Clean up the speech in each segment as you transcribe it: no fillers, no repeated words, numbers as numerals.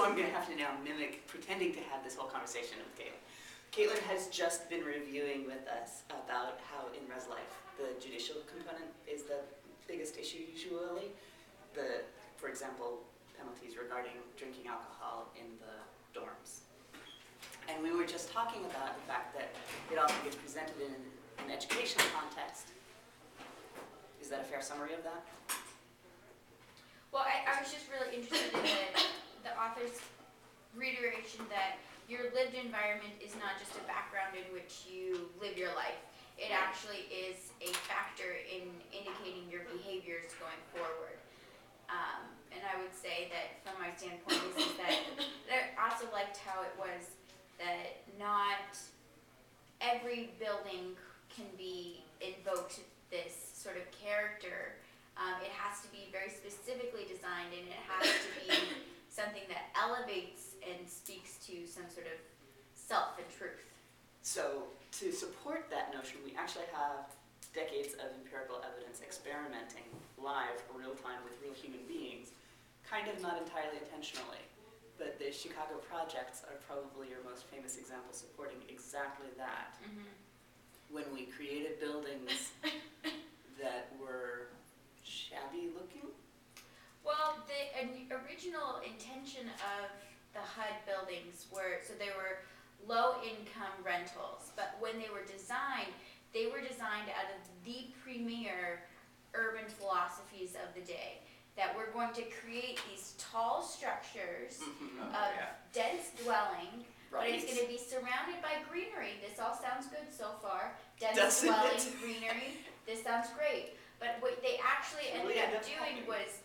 So I'm going to have to now mimic pretending to have this whole conversation with Caitlin. Caitlin has just been reviewing with us about how in res life the judicial component is the biggest issue usually. For example, penalties regarding drinking alcohol in the dorms. And we were just talking about the fact that it often gets presented in an educational context. Is that a fair summary of that? Well, I was just really interested in the author's reiteration that your lived environment is not just a background in which you live your life. It actually is a factor in indicating your behaviors going forward. And I would say that from my standpoint is that I also liked how it was that not every building can be invoked this sort of character. It has to be very specifically designed, and it has to be something that elevates and speaks to some sort of self and truth. So to support that notion, we actually have decades of empirical evidence experimenting live, real time with real human beings, kind of not entirely intentionally. But the Chicago projects are probably your most famous example supporting exactly that. Mm-hmm. When we created buildings that were shabby looking? Well, the original intention of the HUD buildings so they were low-income rentals, but when they were designed out of the premier urban philosophies of the day, that we're going to create these tall structures of dense dwelling, but it's going to be surrounded by greenery. This all sounds good so far. Dense dwelling, greenery, this sounds great. But what they actually ended up doing was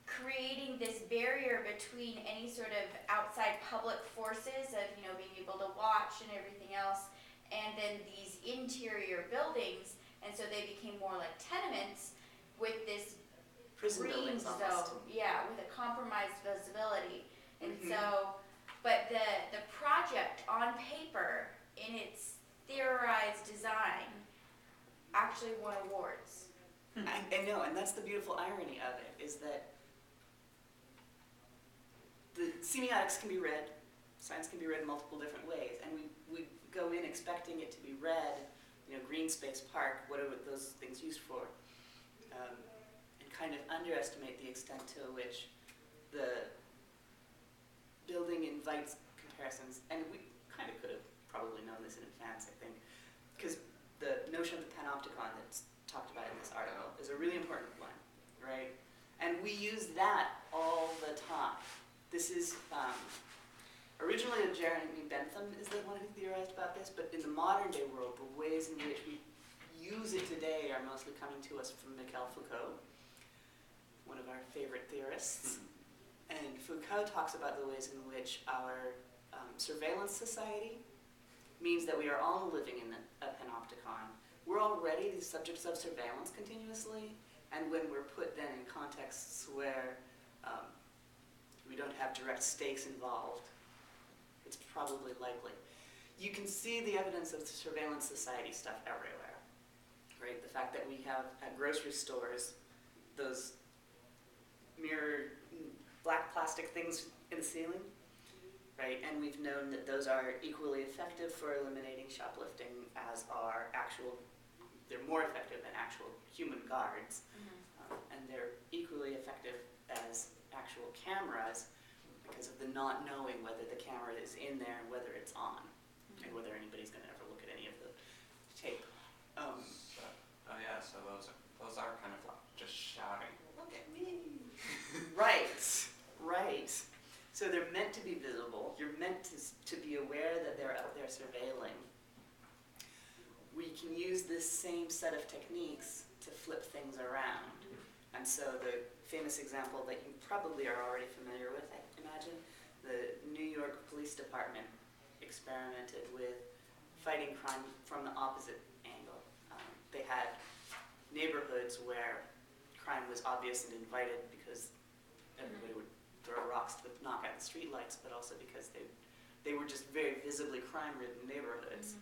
creating this barrier between any sort of outside public forces of, being able to watch and everything else, and then these interior buildings, and so they became more like tenements with this prison green zone, with a compromised visibility. And so, but the project on paper, in its theorized design, actually won awards. I know, and that's the beautiful irony of it, is that the semiotics can be read, science can be read in multiple different ways, and we go in expecting it to be read, green space park, what are those things used for? And kind of underestimate the extent to which the building invites comparisons, and we kind of could have probably known this in advance, I think, because the notion of the panopticon that's talked about in this article is a really important one, right? And we use that all the time. This is, originally Jeremy Bentham is the one who theorized about this, but in the modern day world, the ways in which we use it today are mostly coming to us from Michel Foucault, one of our favorite theorists. And Foucault talks about the ways in which our surveillance society means that we are all living in a panopticon. We're already the subjects of surveillance continuously, and when we're put then in contexts where we don't have direct stakes involved, it's probably likely. You can see the evidence of the surveillance society stuff everywhere, right? The fact that we have at grocery stores those mirror black plastic things in the ceiling, right? And we've known that those are equally effective for eliminating shoplifting as are they're more effective than actual human guards, and they're equally effective as actual cameras because of the not knowing whether the camera is in there and whether it's on, and whether anybody's going to ever look at any of the tape. So those are kind of like just shouting, "Look at me!" Right. So they're meant to be visible. You're meant to be aware that they're out there surveilling. We can use this same set of techniques to flip things around. And so the famous example that you probably are already familiar with, I imagine, the New York Police Department experimented with fighting crime from the opposite angle. They had neighborhoods where crime was obvious and invited because everybody would throw rocks to knock out the streetlights, but also because they were just very visibly crime-ridden neighborhoods.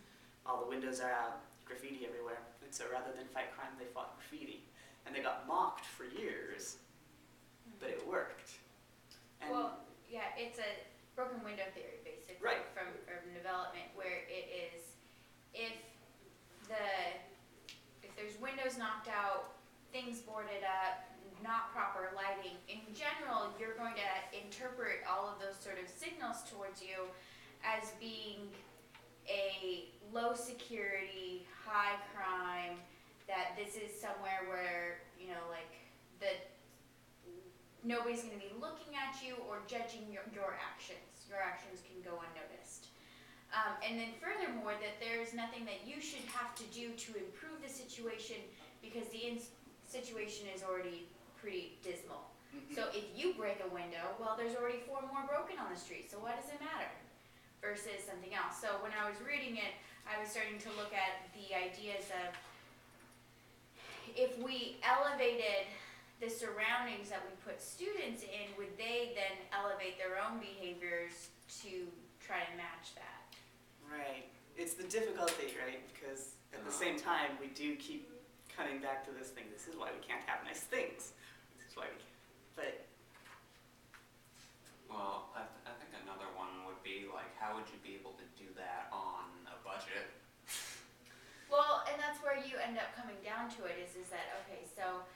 All the windows are out, graffiti everywhere, and so rather than fight crime, they fought graffiti. And they got mocked for years, but it worked. And well, yeah, it's a not proper lighting. In general, you're going to interpret all of those sort of signals towards you as being a low security, high crime, that this is somewhere where, like, that nobody's going to be looking at you or judging your actions. Your actions can go unnoticed. And then furthermore, that there's nothing that you should have to do to improve the situation because the situation is already pretty dismal. Mm-hmm. So if you break a window, well, there's already 4 more broken on the street, so what does it matter? Versus something else. So when I was reading it, I was starting to look at the ideas of if we elevated the surroundings that we put students in, would they then elevate their own behaviors to try to match that? Right. It's the difficulty, right? Because at the same time, we do keep cutting back to this thing. This is why we can't have nice things. This is why we can't. But Well, I think another one would be like, how would you be able to do that on a budget? Well, and that's where you end up coming down to it is that, okay, so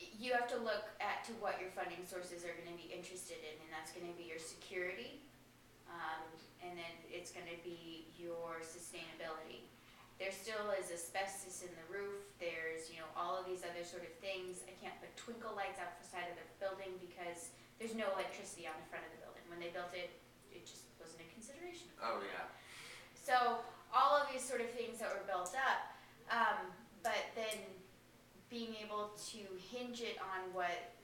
you have to look at to what your funding sources are going to be interested in, and that's going to be your security, and then it's going to be your sustainability. There still is asbestos in the roof. There's, all of these other sort of things. I can't put twinkle lights out the side of the building because there's no electricity on the front of the building. When they built it, it just wasn't a consideration. Oh yeah. So all of these sort of things that were built up, but then being able to hinge it on what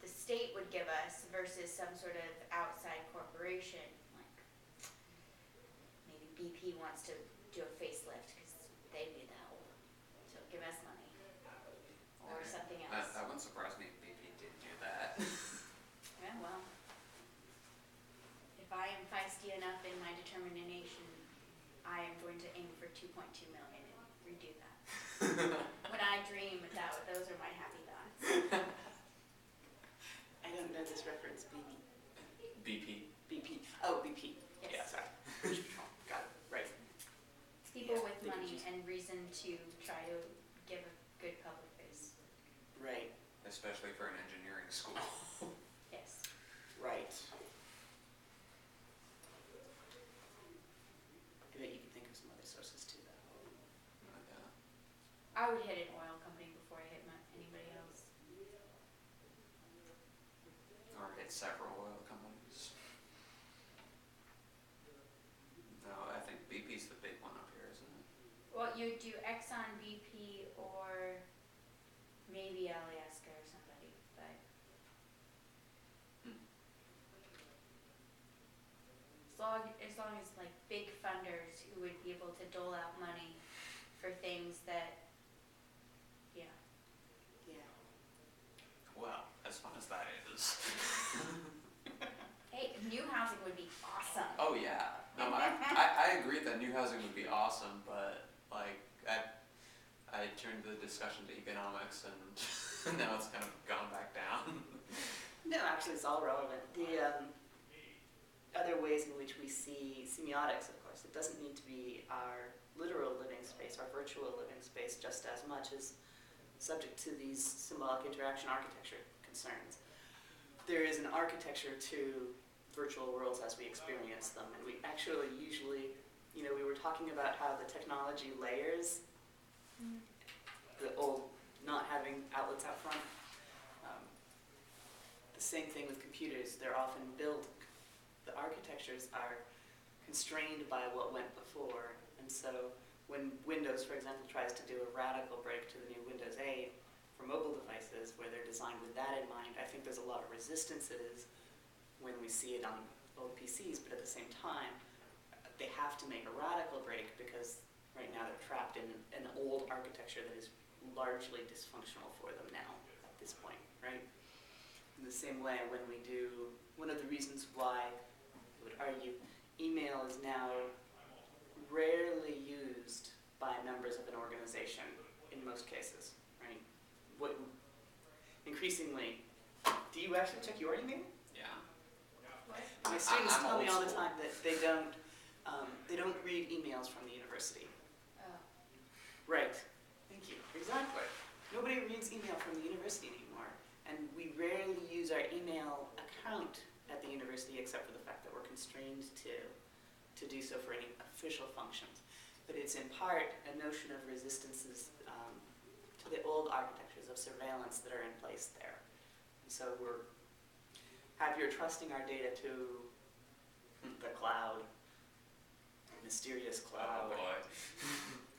the state would give us versus some sort of outside corporation, like maybe BP wants to do a facelift because they made the hole, so give us money or something else. That wouldn't surprise me if BP did do that. Yeah, well, if I am feisty enough in my determination, I am going to aim for 2.2 million and redo that. When I dream, those are my happy thoughts. I don't know this reference. BP. BP. Oh, BP. Yes. Yeah, sorry. Got it. Right. People Yeah, with they could money just- and reason to try to give a good public face. Right. Especially for an engineering school. Yes. Right. I bet you can think of some other sources too, though. I would hit an oil company before I hit anybody else. Or hit several oil companies. No, I think BP's the big one up here, isn't it? Well, you do Exxon, BP, or maybe Alaska or somebody, but as long as like big funders who would be able to dole out money for things that, yeah. Yeah. Well, as fun as that is. Hey, new housing would be awesome. Oh yeah. No, I agree that new housing would be awesome, but like I turned the discussion to economics and now it's kind of gone back down. No, actually, it's all relevant. The other ways in which we see semiotics, of course, it doesn't need to be our literal living space, our virtual living space, just as much as subject to these symbolic interaction architecture concerns. There is an architecture to virtual worlds as we experience them, and we actually usually, we were talking about how the technology layers, the old not having outlets out front. The same thing with computers. They're often built, the architectures are constrained by what went before, and so when Windows, for example, tries to do a radical break to the new Windows 8 for mobile devices where they're designed with that in mind, I think there's a lot of resistances when we see it on old PCs, but at the same time, they have to make a radical break because right now they're trapped in an old architecture that is largely dysfunctional for them now at this point, right? In the same way, when we do, one of the reasons why I would argue email is now rarely used by members of an organization in most cases, right? Increasingly, do you actually check your email? Yeah. What? My students I'm tell me old all the school. time that they don't read emails from the university. Oh. Right. Thank you. Exactly. Nobody reads email from the university email account at the university, except for the fact that we're constrained to do so for any official functions. But it's in part a notion of resistances to the old architectures of surveillance that are in place there. And so we're happier trusting our data to the cloud, mysterious cloud,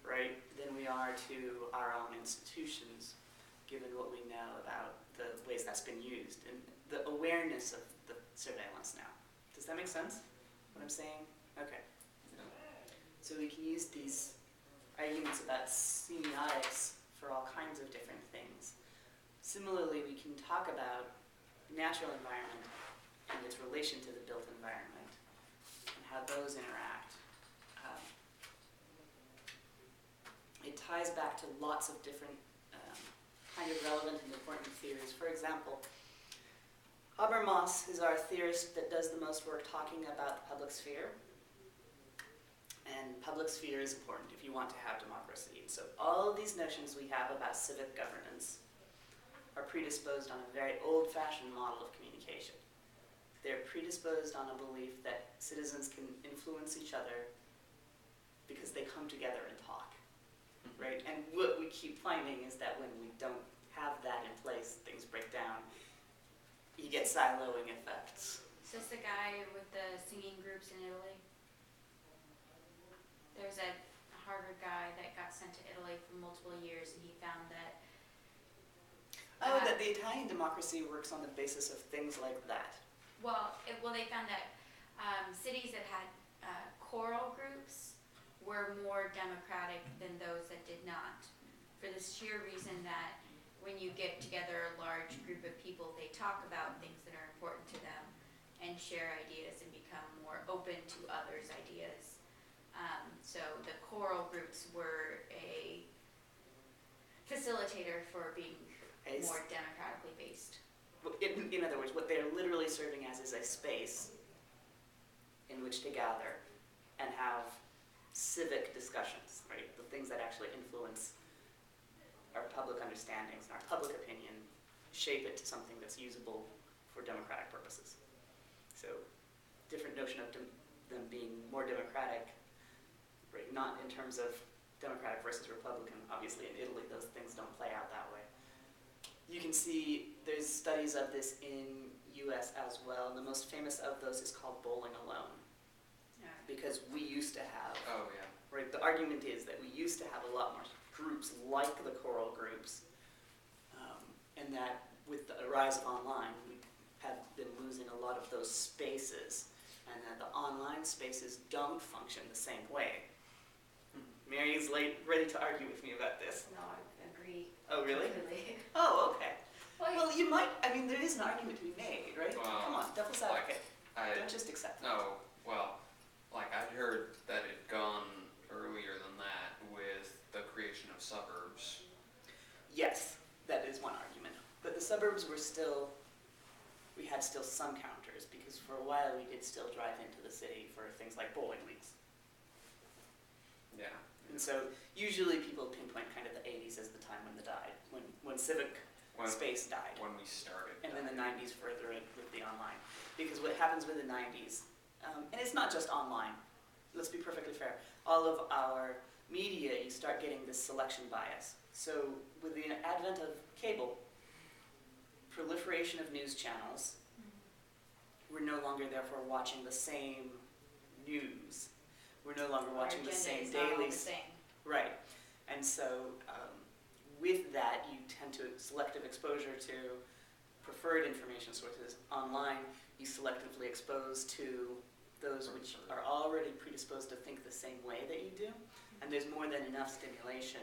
right, than we are to our own institutions, given what we know about the ways that's been used and the awareness of the surveillance now. Does that make sense, what I'm saying? Okay. So we can use these arguments about semiotics for all kinds of different things. Similarly, we can talk about natural environment and its relation to the built environment and how those interact. It ties back to lots of different kind of relevant and important theories. For example, Habermas is our theorist that does the most work talking about the public sphere. And public sphere is important if you want to have democracy. And so all of these notions we have about civic governance are predisposed on a very old-fashioned model of communication. They're predisposed on a belief that citizens can influence each other because they come together and talk, right? And what we keep finding is that when we don't have that in place, things break down. You get siloing effects. Is this the guy with the singing groups in Italy? There's a Harvard guy that got sent to Italy for multiple years, and he found that that the Italian democracy works on the basis of things like that. They found that cities that had choral groups were more democratic than those that did not, for the sheer reason that when you get together a large group of people, they talk about things that are important to them and share ideas and become more open to others' ideas. So the choral groups were a facilitator for being more democratically based. In other words, what they're literally serving as is a space in which to gather and have civic discussions, right? The things that actually influence our public understandings and our public opinion, shape it to something that's usable for democratic purposes. So, different notion of them being more democratic, right? Not in terms of democratic versus republican. Obviously, in Italy, those things don't play out that way. You can see there's studies of this in US as well, and the most famous of those is called Bowling Alone. Yeah. Because we used to have, Oh, yeah. right, the argument is that we used to have a lot more groups like the choral groups, and that with the rise of online, we have been losing a lot of those spaces, and that the online spaces don't function the same way. Mary is ready to argue with me about this. No, I agree. Oh, really? Completely. Oh, okay. Well, you might, I mean, there is an argument to be made, right? Well, Come on, devil's advocate. I Don't just accept it. no, well, like I'd heard that it'd gone earlier than that with the creation of suburbs. Yes, that is one argument. But the suburbs were still, we had still some counters, because for a while we did still drive into the city for things like bowling leagues. Yeah. And so usually people pinpoint kind of the 80s as the time when civic space died. When we started. And then the 90s further in with the online. Because what happens with the 90s, and it's not just online, let's be perfectly fair, all of our media, you start getting this selection bias. So with the advent of cable, proliferation of news channels, we're no longer therefore watching the same news. We're no longer watching the same daily. Right. And so with that, you tend to selective exposure to preferred information sources. Online, you selectively expose to those which are already predisposed to think the same way that you do. And there's more than enough stimulation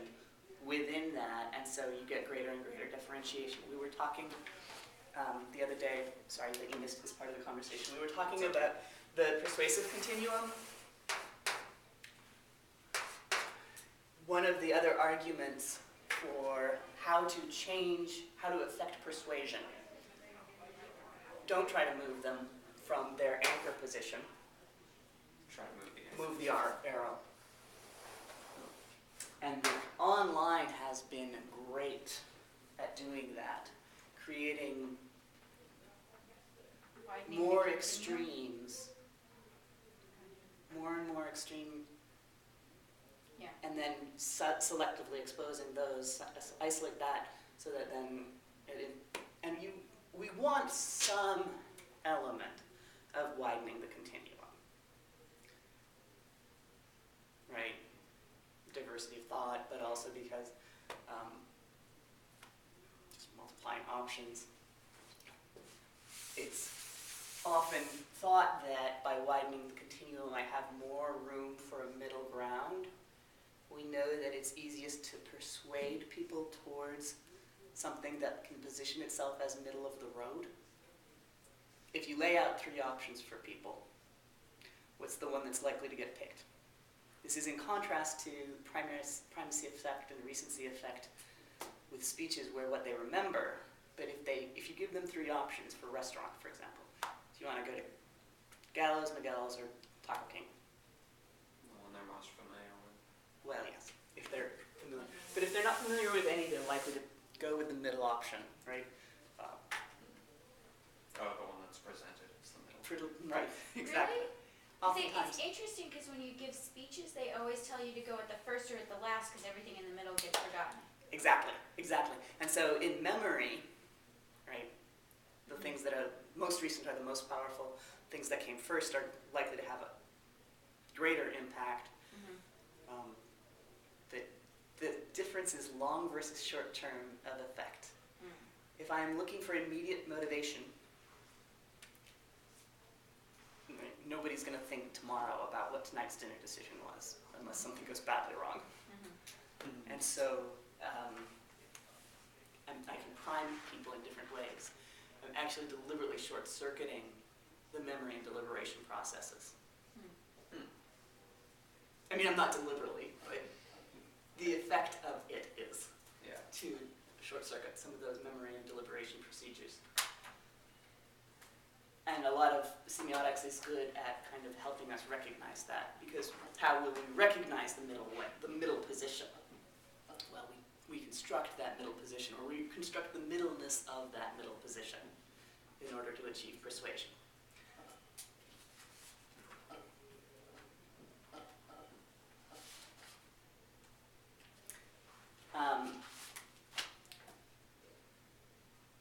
within that, and so you get greater and greater differentiation. We were talking the other day, sorry that you missed this part of the conversation, we were talking about the persuasive continuum. One of the other arguments for how to affect persuasion. Don't try to move them from their anchor position. Try to Move the arrow. And online has been great at doing that, creating Widening more the continuum? extremes, more and more extreme, Yeah. and then selectively exposing those, isolate that, so that then, we want some element of widening the continuum, right? Diversity of thought, but also because just multiplying options. It's often thought that by widening the continuum, I have more room for a middle ground. We know that it's easiest to persuade people towards something that can position itself as middle of the road. If you lay out 3 options for people, what's the one that's likely to get picked? This is in contrast to primacy effect and recency effect with speeches where what they remember, but if you give them 3 options for restaurant, for example, do you want to go to Gallows, Miguel's, or Taco King? The one they're most familiar with. Well, yes, if they're familiar. But if they're not familiar with any, they're likely to go with the middle option, right? Oh, the one that's presented is the middle. Right, exactly. Really? Oftentimes. It's interesting because when you give speeches, they always tell you to go at the first or at the last because everything in the middle gets forgotten. Exactly. And so in memory, right, the things that are most recent are the most powerful. Things that came first are likely to have a greater impact. Mm-hmm. The difference is long versus short term of effect. Mm. If I'm looking for immediate motivation, nobody's going to think tomorrow about what tonight's dinner decision was, unless something goes badly wrong. Mm-hmm. And so I can prime people in different ways. I'm actually deliberately short-circuiting the memory and deliberation processes. I mean, I'm not deliberately, but the effect of it is to short-circuit some of those memory and deliberation procedures. And a lot of semiotics is good at kind of helping us recognize that, because how will we recognize the middle position? Well, we construct that middle position, or we construct the middleness of that middle position in order to achieve persuasion.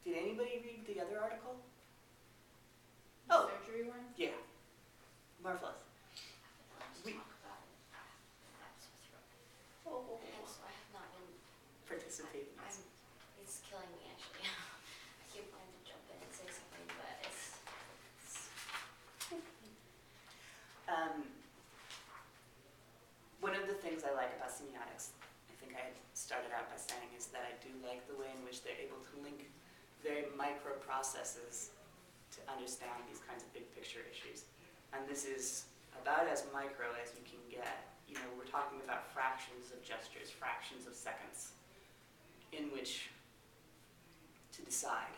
Did anybody read the other article? The Oh. surgery one? Yeah. Marvelous. We- Oh. So I have not been. Participate in this. It's killing me actually. I keep wanting to jump in and say something, but it's One of the things I like about semiotics, I think I started out by saying, is that I do like the way in which they're able to link very micro processes to understand these kinds of big picture issues. And this is about as micro as you can get. You know, we're talking about fractions of gestures, fractions of seconds, in which to decide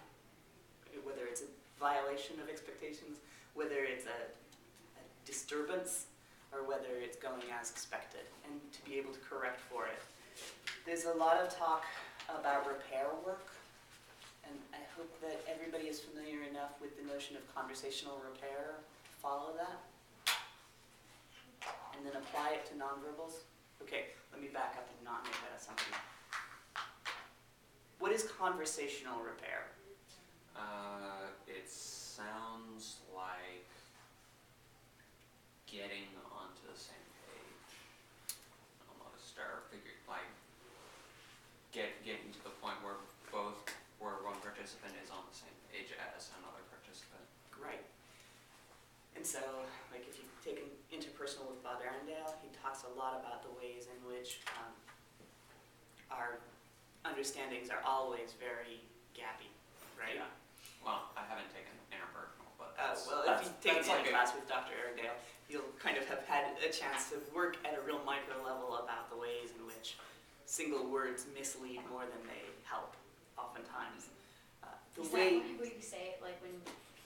whether it's a violation of expectations, whether it's a disturbance, or whether it's going as expected, and to be able to correct for it. There's a lot of talk about repair work, and I hope that everybody is familiar enough with the notion of conversational repair to follow that, and then apply it to nonverbals. Okay, let me back up and not make that assumption. What is conversational repair? It sounds like getting onto the same page, almost, or getting to the point where one participant is on the same page as another participant. Right. And so, like, if you take an interpersonal with Bob Arundel, he talks a lot about the ways in which our understandings are always very gappy, right? Yeah. Well, I haven't taken interpersonal, but Well, if you take that's a like class with Dr. Arundel, you'll kind of have had a chance to work at a real micro level about the ways in which single words mislead more than they help, oftentimes. Is that where you say it, like when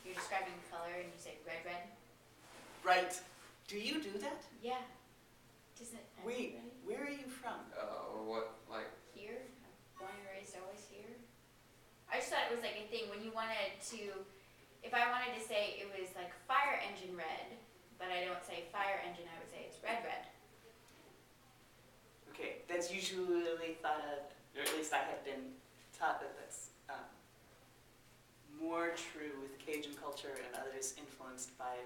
you're describing color and you say red, red? Right. Do you do that? Yeah. Doesn't Wait, everybody? where are you from? what, like, Here? Born and raised always here? I just thought it was like a thing when you wanted to if I wanted to say it was like fire engine red, but I don't say fire engine, I would say it's red red. Okay, that's usually thought of, or at least I have been taught that that's more true with Cajun culture and others influenced by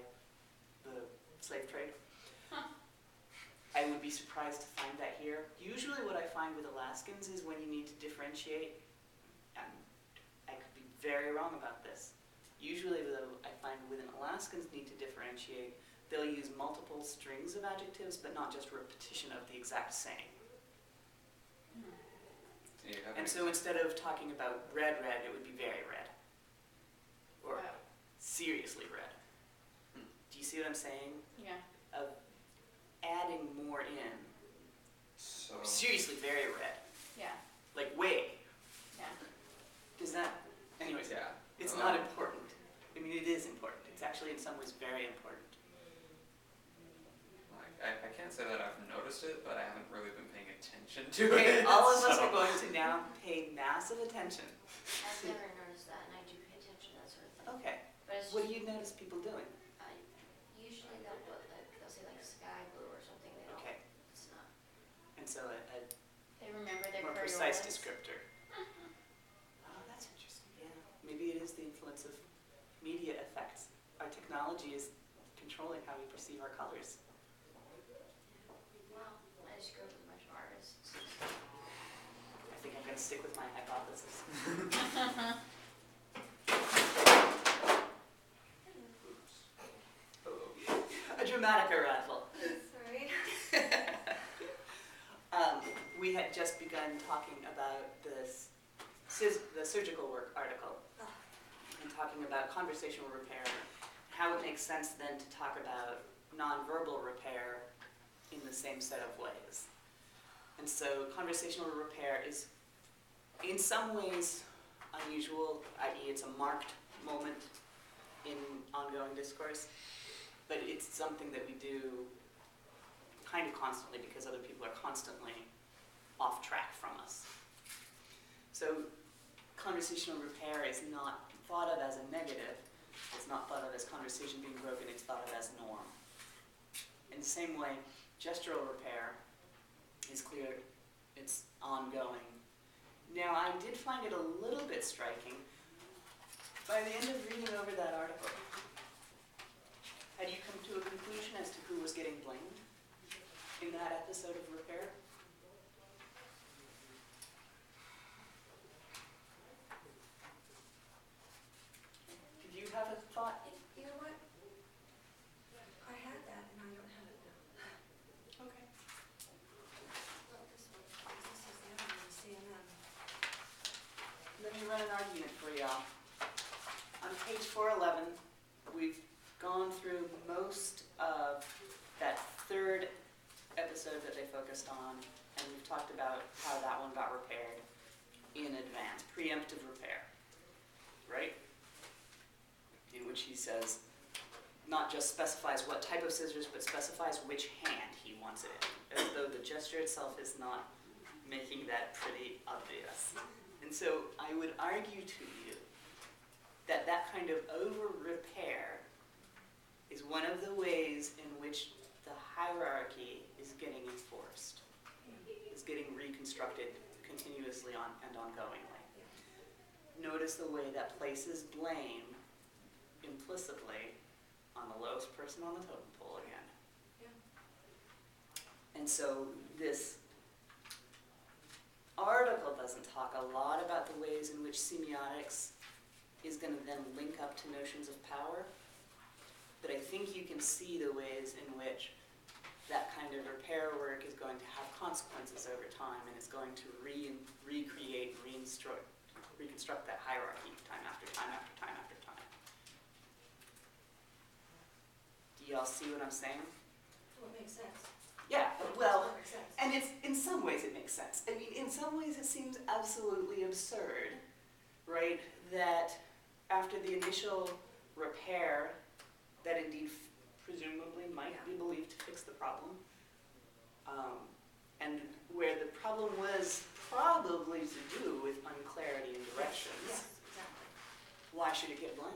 the slave trade. Huh. I would be surprised to find that here. Usually what I find with Alaskans is when you need to differentiate, and I could be very wrong about this. Usually though, I find when Alaskans need to differentiate, they'll use multiple strings of adjectives, but not just repetition of the exact same. Yeah, And so instead of talking about red, it would be very red. Or Wow. seriously red. Do you see what I'm saying? Yeah. Of adding more in. So Seriously very red. Yeah. Like way. Yeah. Does that, anyways, yeah, it's not important. I mean, it is important. It's actually in some ways very important. like, I can't say that I've noticed it, but I haven't really been paying attention to Okay, it. all of us so- are going to now pay massive attention. I've never noticed that, and I do pay attention to that sort of thing. Okay, But it's what do just, you notice people doing? usually they'll put like, they'll say like sky blue or something, they don't, Okay, it's not. and so a They remember their more precise Coriolis. descriptor. Oh, that's interesting, yeah. Maybe it is the influence of media effects. Our technology is controlling how we perceive our colors. Well, I just grew up with a bunch of artists. I think I'm going to stick with my hypothesis. A dramatic arrival. Sorry. We had just begun talking about this, the surgical work article, and talking about conversational repair, how it makes sense then to talk about nonverbal repair in the same set of ways. And so conversational repair is in some ways unusual, i.e. it's a marked moment in ongoing discourse, but it's something that we do kind of constantly because other people are constantly off track from us. So conversational repair is not thought of as a negative. It's not thought of as conversation being broken, it's thought of as norm. In the same way, gestural repair is clear, it's ongoing. Now, I did find it a little bit striking. By the end of reading over that article, had you come to a conclusion as to who was getting blamed in that episode of repair? Did you have a thought? You know what? I had that and I don't have it now. Okay. Well, this one, this is the other one, CNN. Let me run an argument for y'all. On page 411, we've gone through most of that third episode that they focused on, and we've talked about how that one got repaired in advance, preemptive repair, right? In which he says, not just specifies what type of scissors, but specifies which hand he wants it in, as though the gesture itself is not making that pretty obvious. And so I would argue to you that that kind of over-repair is one of the ways in which the hierarchy is getting enforced, is getting reconstructed continuously and ongoingly. Notice the way that places blame implicitly on the lowest person on the totem pole again. Yeah. And so this article doesn't talk a lot about the ways in which semiotics is going to then link up to notions of power, but I think you can see the ways in which that kind of repair work is going to have consequences over time and is going to recreate, reconstruct that hierarchy time after time after time after time. Do y'all see what I'm saying? Well, it makes sense. Yeah, well, It makes sense. and it's, in some ways it makes sense. I mean, in some ways it seems absolutely absurd, right, that after the initial repair that indeed presumably might be believed to fix the problem, and where the problem was probably to do with unclarity in directions, Yes, exactly. why should it get blamed?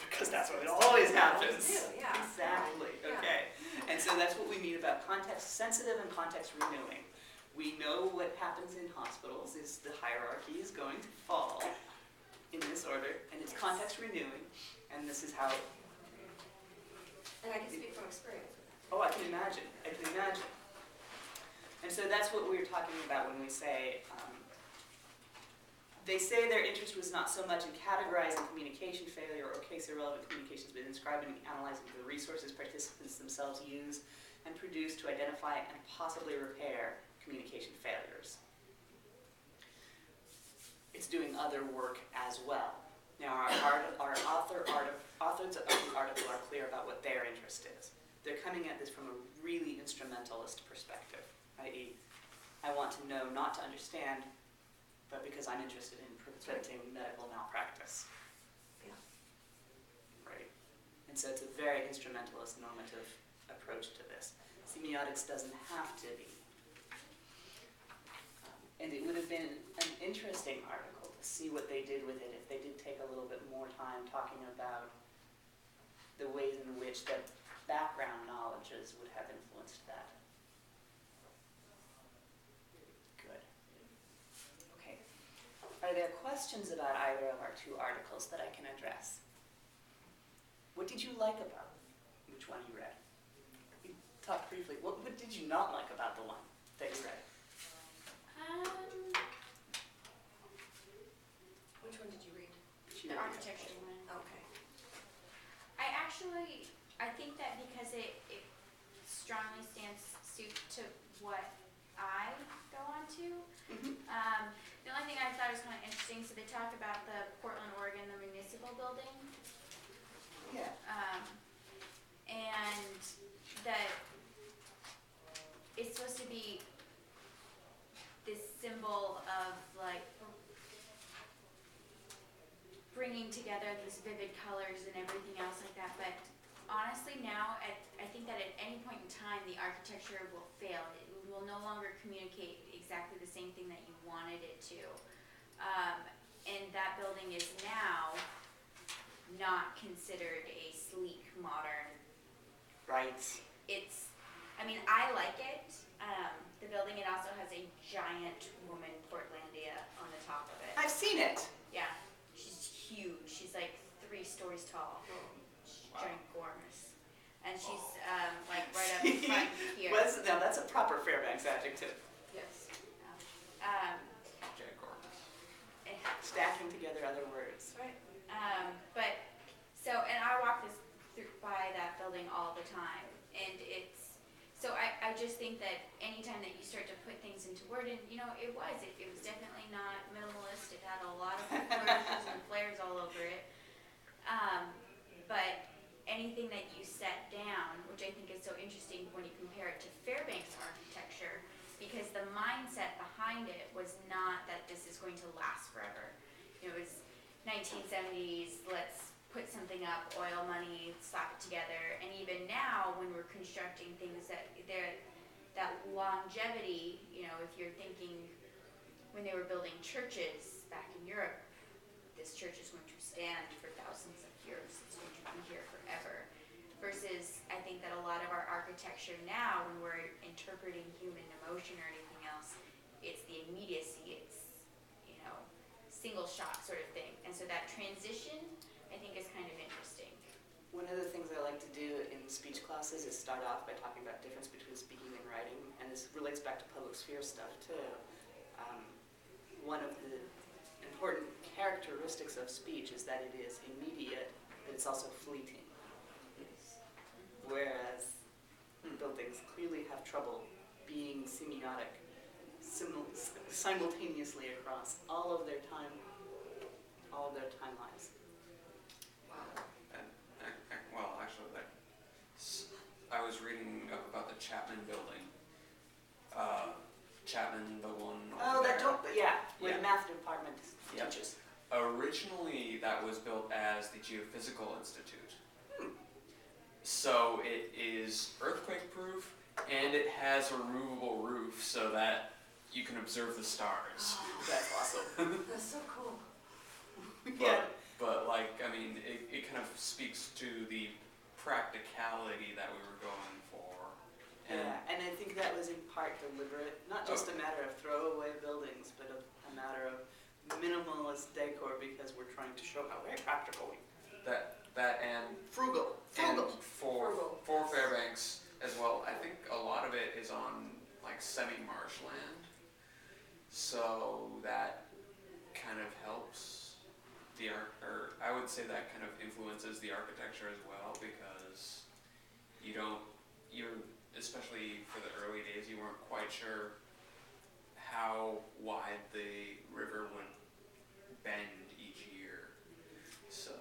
because that's what it always happens. do, yeah. Exactly, Yeah. okay. And so that's what we mean about context sensitive and context renewing. We know what happens in hospitals is the hierarchy is going to fall in this order, and it's context renewing, and this is how, And I can speak from experience with that. oh, I can imagine, And so that's what we're talking about when we say, they say their interest was not so much in categorizing communication failure or case-irrelevant communications, but in describing and analyzing the resources participants themselves use and produce to identify and possibly repair communication failures. It's doing other work as well. Now, our authors of the article are clear about what their interest is. They're coming at this from a really instrumentalist perspective, i.e., I want to know, not to understand, but because I'm interested in preventing medical malpractice. Yeah. Right? And so it's a very instrumentalist, normative approach to this. Semiotics doesn't have to be. And it would have been an interesting article to see what they did with it if they did take a little bit more time talking about the ways in which the background knowledges would have influenced that. Good. Okay. Are there questions about either of our two articles that I can address? What did you like about which one you read? You talked briefly. What did you not like about the one that you read? Which one did you read? The architecture one. Okay. I think that because it strongly stands suit to what I go on to. The only thing I thought was kind of interesting, so they talk about the Portland, Oregon, the municipal building. Yeah. And that it's supposed to be this symbol of like bringing together these vivid colors and everything else like that, but honestly now, I think that at any point in time the architecture will fail. It will no longer communicate exactly the same thing that you wanted it to. And that building is now not considered a sleek, modern. Right. I like it. The building, it also has a giant woman Portlandia on the top of it. I've seen it. Yeah, she's huge. She's like 3 stories tall. She's ginormous. And she's like right up front here. Now that's a proper Fairbanks adjective. Yes. Ginormous. Stacking together other words. Right. And I walk by that building all the time, and I just think that anytime that you start to put things into word, and it was definitely not minimalist. It had a lot of flourishes and flares all over it. But anything that you set down, which I think is so interesting when you compare it to Fairbanks architecture, because the mindset behind it was not that this is going to last forever. It was 1970s, let's put something up, oil money, slap it together. And even now, when we're constructing things that longevity, if you're thinking when they were building churches back in Europe, this church is going to stand for thousands of years. It's going to be here forever. Versus, I think that a lot of our architecture now, when we're interpreting human emotion or anything else, it's the immediacy, it's, single shot sort of thing. And so that transition, I think, is kind of interesting. One of the things I like to do in speech classes is start off by talking about the difference between speaking and writing, and this relates back to public sphere stuff too. One of the important characteristics of speech is that it is immediate, but it's also fleeting. Whereas buildings clearly have trouble being semiotic simultaneously across all of their timelines. Well, actually, I was reading up about the Chapman building. Chapman, the one. Where the math department Yep. teaches. Originally, that was built as the Geophysical Institute. So it is earthquake-proof, and it has a removable roof so that you can observe the stars. That's awesome. That's so cool. Yeah. But like, I mean, it kind of speaks to the practicality that we were going for. And Yeah, and I think that was in part deliberate, not just a matter of throwaway buildings, but a matter of minimalist decor because we're trying to show how very practical we that and frugal. and Frugal. for Fairbanks as well, I think a lot of it is on like semi-marshland, so that kind of helps the or I would say that kind of influences the architecture as well, because you don't, especially for the early days, you weren't quite sure how wide the river would bend each year. So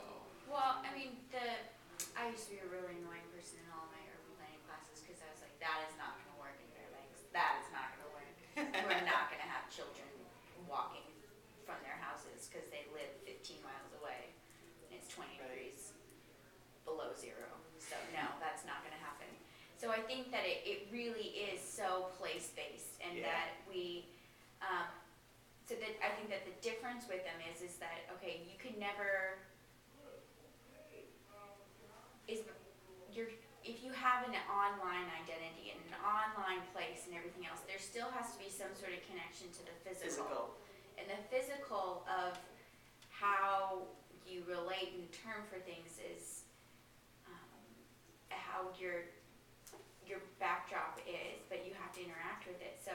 Well, I mean, I used to be a really annoying person in all my urban planning classes because I was like, that is not going to work in Fairbanks. That is not going to work. We're not going to have children walking from their houses because they live 15 miles away and it's 20 degrees below zero. So no, that's not going to happen. So I think that it really is so place-based, and Yeah. that we, so that I think that the difference with them is that, okay, you could never, if you have an online identity and an online place and everything else, there still has to be some sort of connection to the physical. And the physical of how you relate and term for things is how your backdrop is, but you have to interact with it. So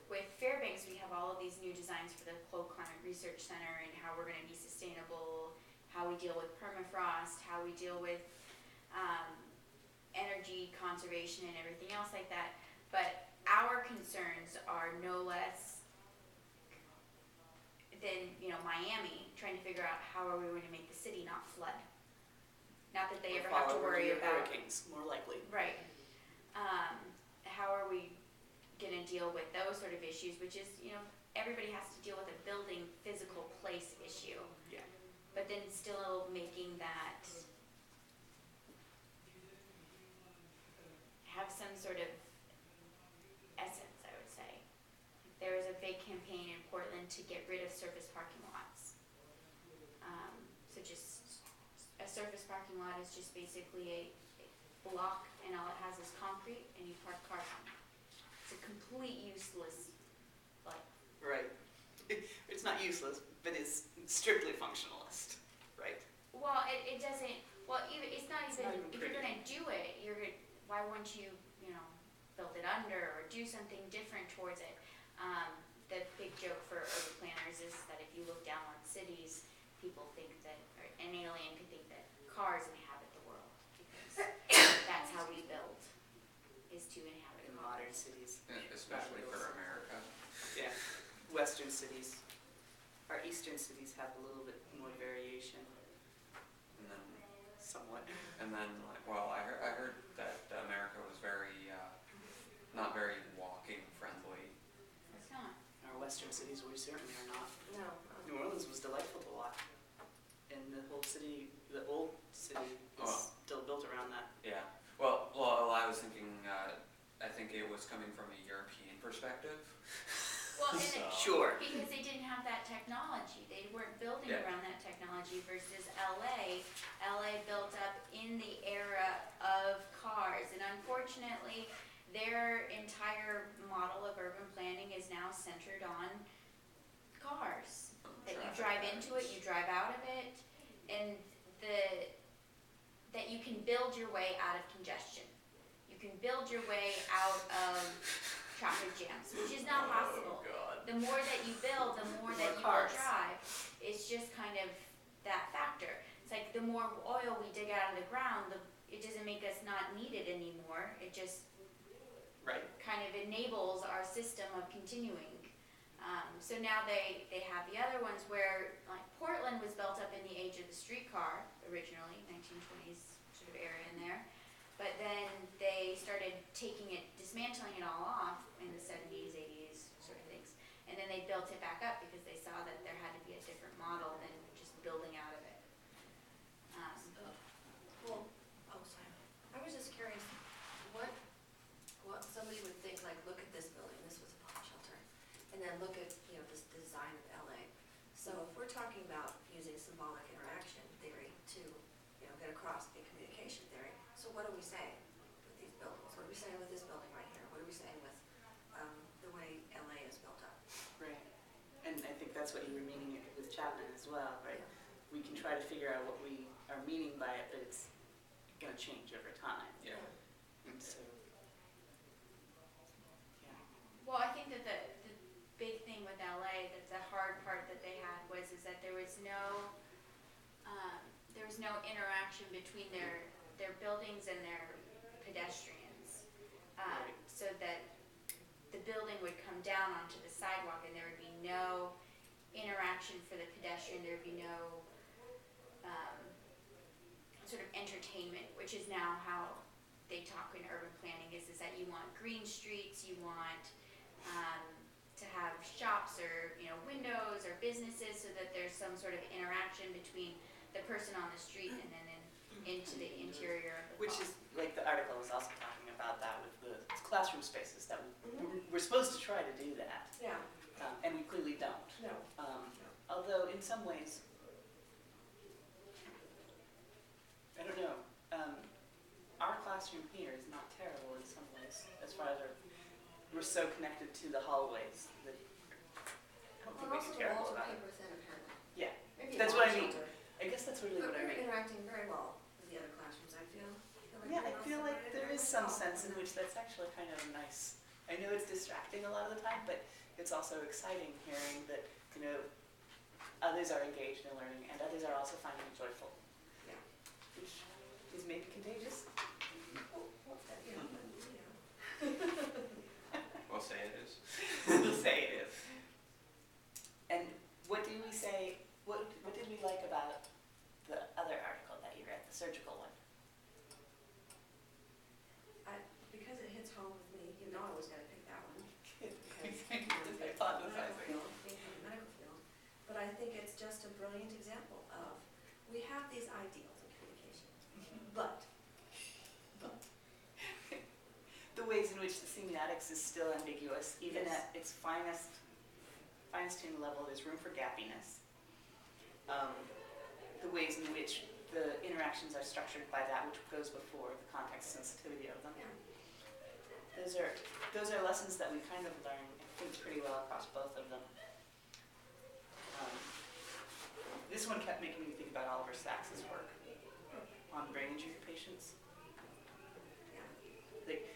with Fairbanks, we have all of these new designs for the Cold Climate Research Center and how we're going to be sustainable, how we deal with permafrost, how we deal with energy conservation and everything else like that. But our concerns are no less than, Miami, trying to figure out how are we going to make the city not flood. Not that they ever have to worry about hurricanes, more likely. right. How are we going to deal with those sort of issues, which is, everybody has to deal with a building physical place issue. Yeah. But then still making that have some sort of essence, I would say. There was a big campaign in Portland to get rid of surface parking lots. So just a surface parking lot is just basically a block, and all it has is concrete, and you park cars on it. It's a complete useless, Right. It's not useless, but it's strictly functionalist, right? well, it doesn't, even, it's not It's even, not even if you're pretty. gonna do it, why wouldn't you, build it under or do something different towards it? The big joke for urban planners is that if you look down on cities, people think that, or an alien could think that cars inhabit the world, because that's how we build, is to inhabit In modern cars. cities. especially for America. Yeah. Western cities. Our eastern cities have a little bit more variation, And then somewhat. I heard that America was very not very walking friendly. It's not. Our western cities, we certainly are not. No. New Orleans was delightful to walk. And the whole city, the old city, is Oh. still built around that. Yeah. Well, I was thinking. I think it was coming from a European perspective. Well, Sure. because they didn't have that technology. They weren't building Yeah. around that technology versus LA. LA built up in the era of cars, and unfortunately, their entire model of urban planning is now centered on cars. That you drive into it, you drive out of it, and that you can build your way out of congestion. You can build your way out of traffic jams, which is not possible. Oh God. The more that you build, the more that you will drive. It's just kind of that factor. It's like the more oil we dig out of the ground, it doesn't make us not needed anymore. It just Right. kind of enables our system of continuing. So now they have the other ones where, like, Portland was built up in the age of the streetcar originally, 1920s sort of area in there. But then they started dismantling it all off in the 70s, 80s sort of things. And then they built it back up because they saw that there had to be a different model than just building out of it. Well, sorry. I was just curious, what somebody would think, like, look at this building, this was a bomb shelter, and then look at, this design of LA. So if we're talking about using symbolic interaction, get across in communication theory. So what are we saying with these buildings? What are we saying with this building right here? What are we saying with the way LA is built up? Right. And I think that's what you were meaning with Chapman as well, right? Yeah. We can try to figure out what we are meaning by it, but it's going to change over time. Yeah. And so, yeah. Well, I think that the big thing with LA, that the hard part that they had was is that there was no interaction between their buildings and their pedestrians, Right. so that the building would come down onto the sidewalk and there would be no interaction for the pedestrian. There would be no sort of entertainment, which is now how they talk in urban planning, is that you want green streets, you want to have shops or windows or businesses, so that there's some sort of interaction between the person on the street and then into the interior of the Which park. is, like, the article was also talking about that with the classroom spaces, that we're supposed to try to do that, Yeah. and we clearly don't. No. Although in some ways, I don't know, our classroom here is not terrible in some ways, as far as we're so connected to the hallways that I don't think Well, we also can the terrible walls are about it. paper thin apparently. Yeah, Maybe a that's bomb what I mean. shelter. I guess that's really But what I we're mean. interacting very well with the other classrooms, I feel. Yeah, I feel like we're there is interacting some well. sense in which that's actually kind of nice. I know it's distracting a lot of the time, but it's also exciting hearing that, others are engaged in learning and others are also finding it joyful. Yeah. Which is maybe contagious. Well, yeah, but, We'll say it is. We'll say it is. And what do we say, what did we like about the other article that you read, the surgical one? Because it hits home with me, I was gonna pick that one. Hypothesizing. Medical field. But I think it's just a brilliant example of, we have these ideals in communication, but The ways in which the semiotics is still ambiguous, even Yes. at its finest tuned level, there's room for gappiness. The ways in which the interactions are structured by that which goes before, the context sensitivity of them. yeah. Those are lessons that we kind of learn, I think, pretty well across both of them. This one kept making me think about Oliver Sacks's work on brain injury patients. Like,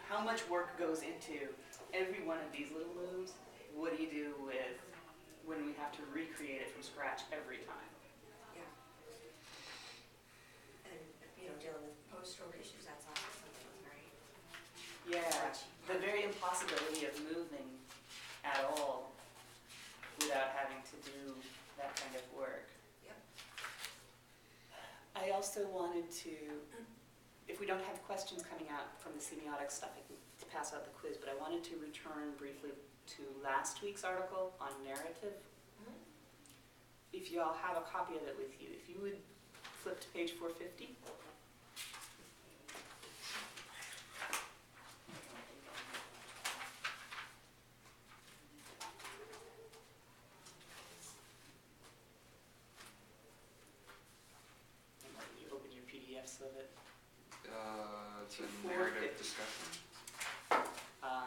how much work goes into every one of these little moves? What do you do with when we have to recreate it from scratch every time? Yeah. And, dealing with post-stroke issues, that's also something that's very, Yeah, the very impossibility of moving at all without having to do that kind of work. Yep. I also wanted to, if we don't have questions coming out from the semiotic stuff, I can pass out the quiz, but I wanted to return briefly to last week's article on narrative. Mhm. If you all have a copy of it with you, if you would flip to page 450. And let you open your PDFs of it. It's a 240. narrative discussion,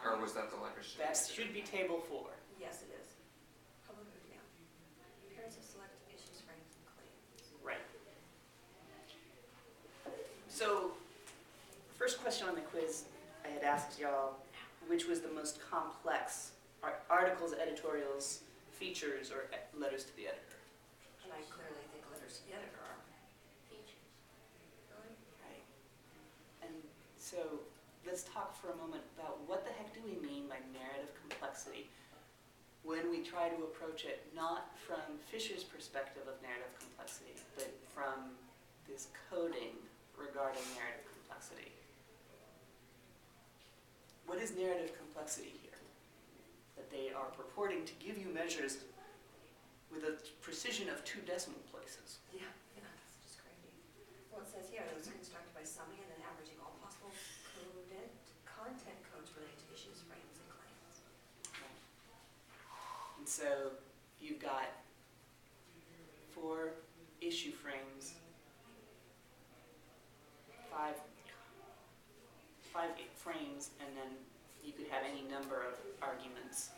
or was that the letters? That should be table 4. yes, it is. Public, yeah. Parents of select issues, frames, and claims. Right. So, first question on the quiz, I had asked y'all which was the most complex articles, editorials, features, or letters to the editor. And I clearly think letters to the editor are. Features. Really? Right. And so let's talk for a moment about what the heck do we mean by narrative complexity when we try to approach it not from Fisher's perspective of narrative complexity, but from this coding regarding narrative complexity. What is narrative complexity here? That they are purporting to give you measures with a precision of 2 decimal places. Yeah, that's just crazy. Well, it says here, it was constructed by summing and then averaging all possible content codes related to issues, frames, and claims. And so you've got 4 issue frames frames, and then you could have any number of arguments.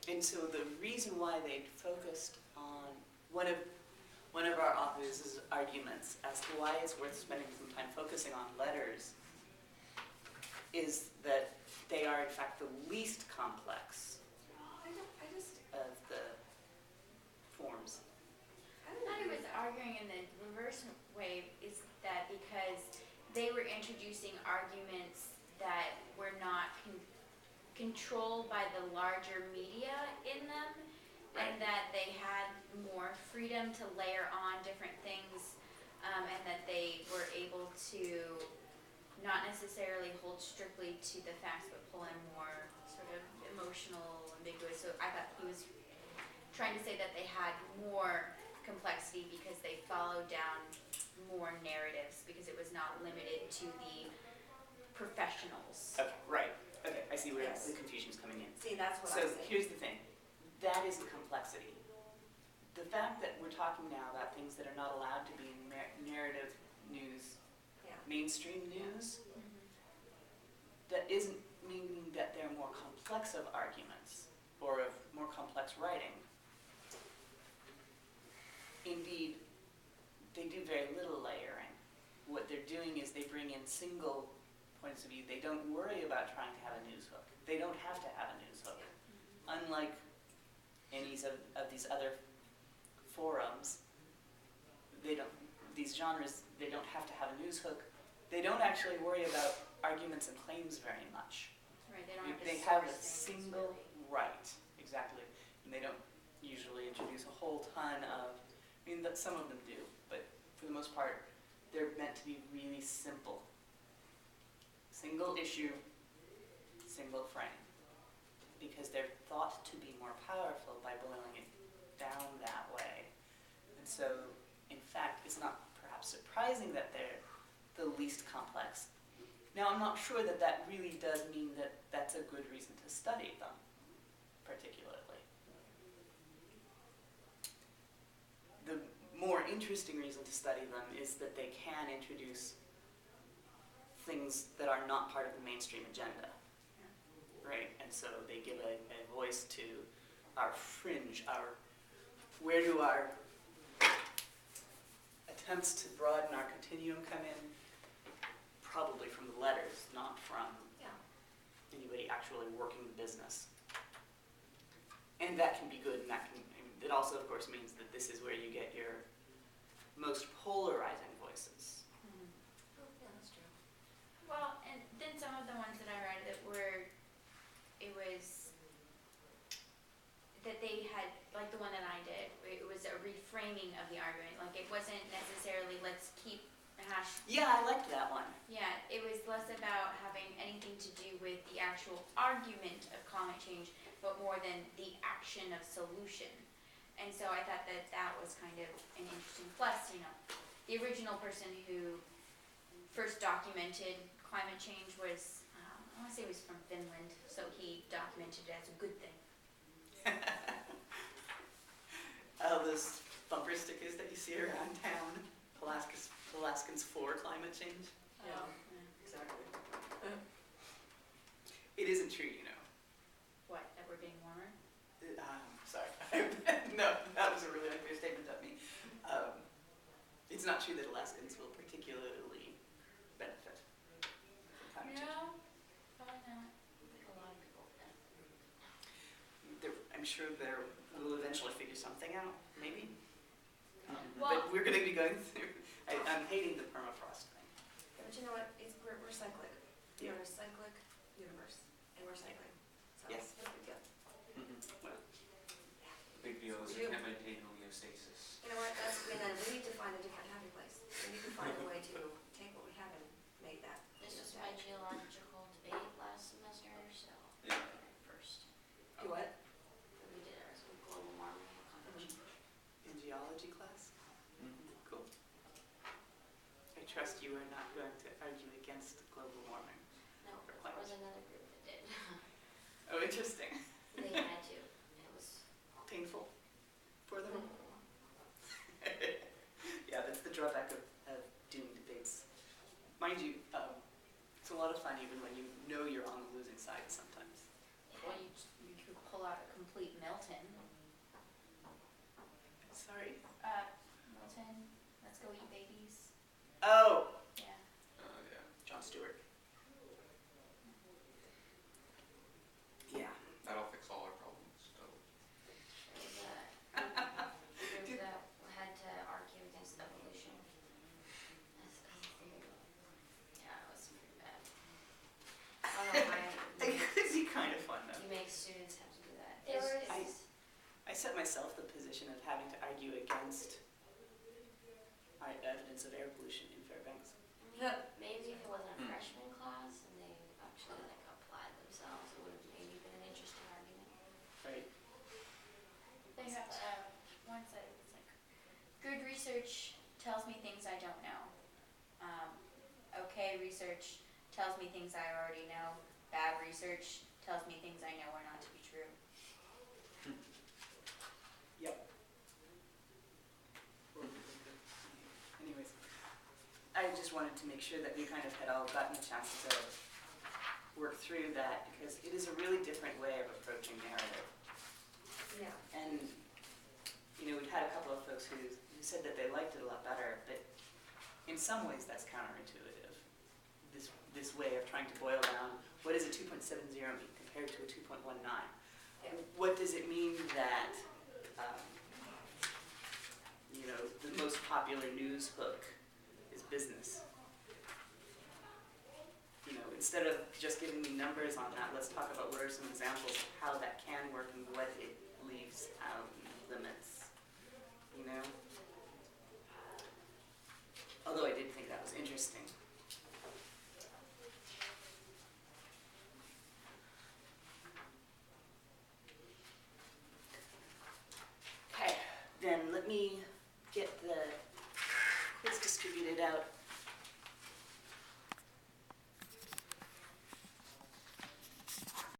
And so the reason why they focused on one of our authors' arguments as to why it's worth spending some time focusing on letters is that they are in fact the least complex of the forms. I thought he was arguing in the reverse way, is that because they were introducing arguments that were not controlled by the larger media in them, and that they had more freedom to layer on different things, and that they were able to not necessarily hold strictly to the facts, but pull in more sort of emotional, ambiguous. So I thought he was trying to say that they had more complexity because they followed down more narratives, because it was not limited to the professionals. Okay, right. Okay, I see where Yes. the confusion's coming in. See, that's what So I'm saying. here's the thing. That is the complexity. The fact that we're talking now about things that are not allowed to be in narrative news, Yeah. mainstream news, Mhm. that isn't meaning that they're more complex of arguments or of more complex writing. Indeed, they do very little layering. What they're doing is they bring in single points of view. They don't worry about trying to have a news hook. They don't have to have a news hook. Unlike any of these other forums, these genres, they don't have to have a news hook. They don't actually worry about arguments and claims very much. Right, they don't have to They have a source things, single really. right, exactly. And they don't usually introduce a whole ton of, that some of them do, but for the most part, they're meant to be really simple. Single issue, single frame. Because they're thought to be more powerful by boiling it down that way. And so, in fact, it's not perhaps surprising that they're the least complex. Now, I'm not sure that that really does mean that that's a good reason to study them, particularly. The more interesting reason to study them is that they can introduce things that are not part of the mainstream agenda, right? And so they give a voice to our fringe, where do our attempts to broaden our continuum come in? Probably from the letters, not from anybody actually working the business. And that can be good, and it also, of course, means that this is where you get your most polarizing voices. Mhm. Oh, yeah, that's true. Well, and then some of the ones that I read that it was that they had, like the one that I did, it was a reframing of the argument. Like it wasn't necessarily let's keep hash. Yeah, I liked that one. Yeah, it was less about having anything to do with the actual argument of climate change, but more than the action of solution. And so I thought that that was kind of an interesting. Plus, the original person who first documented climate change was, I want to say it was from Finland, so he documented it as a good thing. Those bumper stickers that you see around town, Alaskans for climate change. Yeah. Yeah. Exactly. It isn't true, What, that we're being warmer? Sorry. No, that was a really unfair statement of me. It's not true that Alaskans will particularly benefit from climate change. No, probably not. I think a lot of people would. I'm sure we'll eventually figure something out, maybe. Well- But we're going to be going through. I'm hating the permafrost thing. But you know what, we're cyclic. Yeah. We're a cyclic universe, and we're cycling. So Yes. it's no big deal. Well, Big deal is You- imitate homeostasis. You know what, we need to find a different happy place. We need to find a way to take what we have and make that. This was my geological debate last semester, so Yeah. first. Do what? We did ours with global warming and climate change. in geology class? Mhm. Cool. I trust you are not going to argue against global warming. No, For there climate was change. another group that did. Oh, interesting. They had to. It was. Painful for them. Yeah, that's the drawback of doing debates Sorry? Milton, Let's Go Eat Babies. Oh, Yeah. Yeah. Jon Stewart. Yeah. That'll fix all our problems. So. There was that had to argue against evolution. Yeah, it was pretty bad. I don't know why It could be kind of fun though. you make students have to do that. There was, I set myself the position of having to argue against evidence of air pollution in Fairbanks. Maybe if it wasn't a freshman class and they actually like applied themselves, it would have maybe been an interesting argument. Right? They have one side that's like, good research tells me things I don't know. Okay research tells me things I already know. Bad research tells me things I know are not to be true. Yep. Anyways, I just wanted to make sure that we kind of had all gotten a chance to work through that because it is a really different way of approaching narrative. yeah. And, you know, we've had a couple of folks who said that they liked it a lot better, but in some ways that's counterintuitive. This way of trying to boil down what does a 2.70 mean compared to a 2.19? Yeah. What does it mean that, you know, the most popular news hook is business? You know, instead of just giving me numbers on that, let's talk about what are some examples of how that can work and what it leaves out and limits, you know? Although I did think that was interesting.